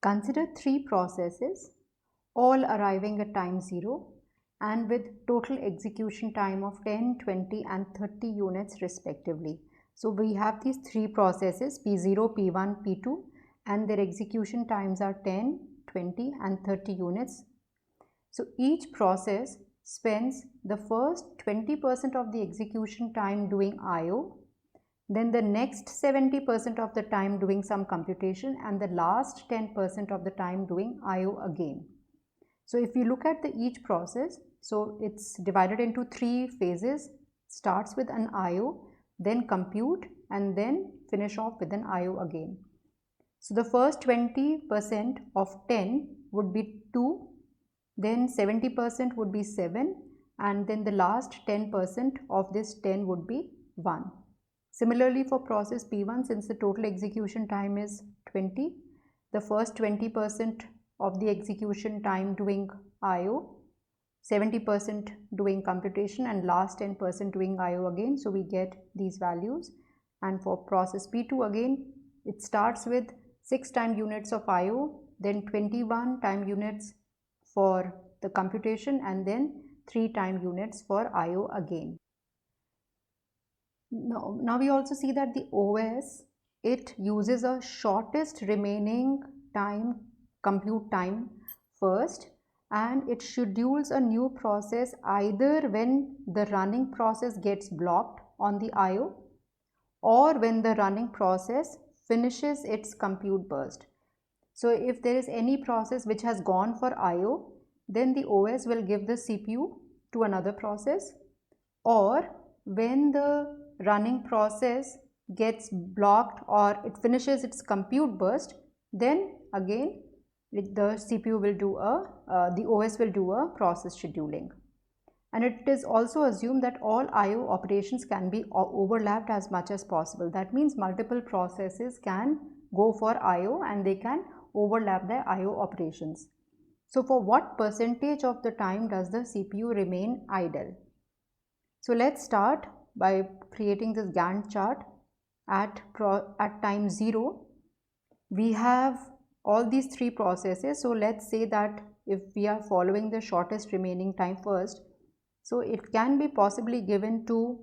Consider three processes, all arriving at time 0 and with total execution time of 10, 20 and 30 units respectively. So we have these three processes P0, P1, P2 and their execution times are 10, 20 and 30 units. So each process spends the first 20% of the execution time doing IO, then the next 70% of the time doing some computation and the last 10% of the time doing IO again. So if you look at each process, so it's divided into three phases, starts with an IO, then compute and then finish off with an IO again. So the first 20% of 10 would be 2, then 70% would be 7 and then the last 10% of this 10 would be 1. Similarly for process P1, since the total execution time is 20, the first 20% of the execution time doing IO, 70% doing computation and last 10% doing IO again. So we get these values. And for process P2 again, it starts with 6 time units of IO, then 21 time units for the computation and then 3 time units for IO again. Now we also see that the OS, it uses a shortest remaining time, compute time first, and it schedules a new process either when the running process gets blocked on the IO or when the running process finishes its compute burst. So if there is any process which has gone for IO, then the OS will give the CPU to another process, or when the running process gets blocked or it finishes its compute burst, then again the CPU will do the OS will do a process scheduling. And it is also assumed that all IO operations can be overlapped as much as possible. That means multiple processes can go for IO and they can overlap their IO operations. So for what percentage of the time does the CPU remain idle? So let's start by creating this Gantt chart. At time 0, we have all these three processes. So let's say that if we are following the shortest remaining time first, so it can be possibly given to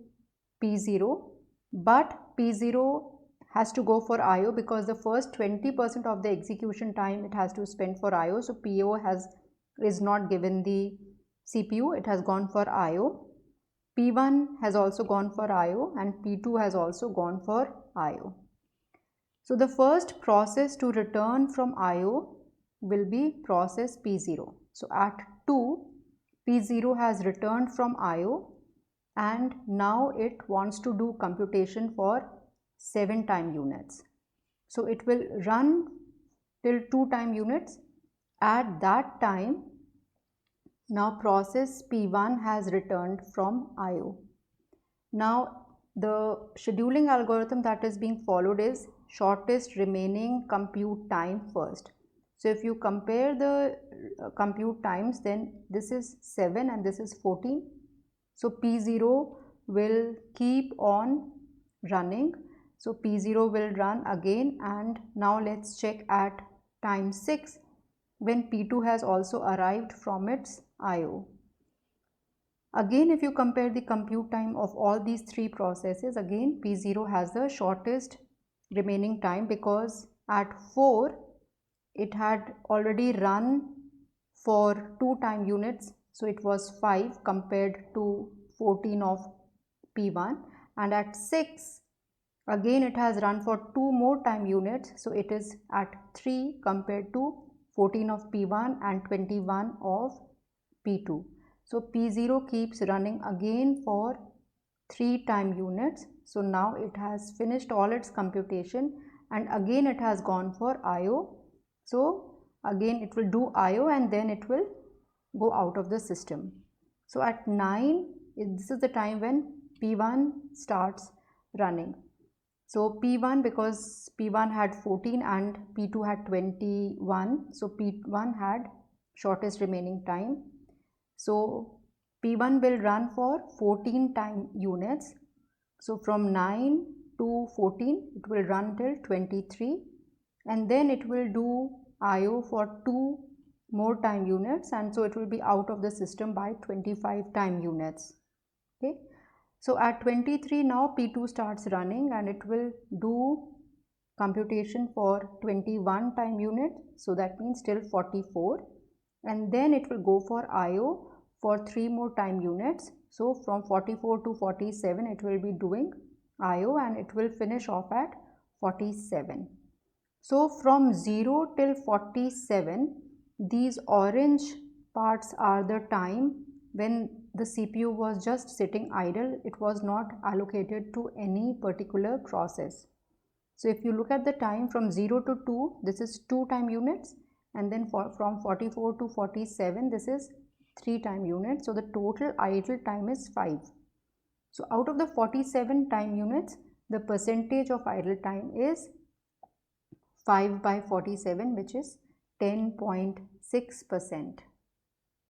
P0, but P0 has to go for IO because the first 20% of the execution time it has to spend for IO. So PO is not given the CPU, it has gone for IO. P1 has also gone for IO and P2 has also gone for IO. So the first process to return from IO will be process P0. So at 2, P0 has returned from IO and now it wants to do computation for 7 time units. So it will run till 2 time units. At that time, now process P1 has returned from IO. Now the scheduling algorithm that is being followed is shortest remaining compute time first. So if you compare the compute times, then this is 7 and this is 14. So P0 will keep on running. So P0 will run again, and now let's check at time 6 when P2 has also arrived from its IO. Again, if you compare the compute time of all these three processes, again P0 has the shortest remaining time because at 4 it had already run for 2 time units, so it was 5 compared to 14 of P1, and at 6 again it has run for 2 more time units, so it is at 3 compared to 14 of P1 and 21 of P2. So P0 keeps running again for 3 time units. So now it has finished all its computation and again it has gone for IO. So again it will do IO and then it will go out of the system. So at 9, this is the time when P1 starts running. So P1, because P1 had 14 and P2 had 21, so P1 had shortest remaining time. So P1 will run for 14 time units. So from 9 to 14 it will run till 23 and then it will do IO for 2 more time units, and so it will be out of the system by 25 time units. Okay, so at 23 now P2 starts running and it will do computation for 21 time units, so that means till 44, and then it will go for IO for 3 more time units. So from 44 to 47 it will be doing IO and it will finish off at 47. So from 0 till 47, these orange parts are the time when the CPU was just sitting idle. It was not allocated to any particular process. So if you look at the time from 0 to 2, this is 2 time units, and then from 44 to 47, this is 3 time units. So the total idle time is 5. So out of the 47 time units, the percentage of idle time is 5 by 47, which is 10.6%.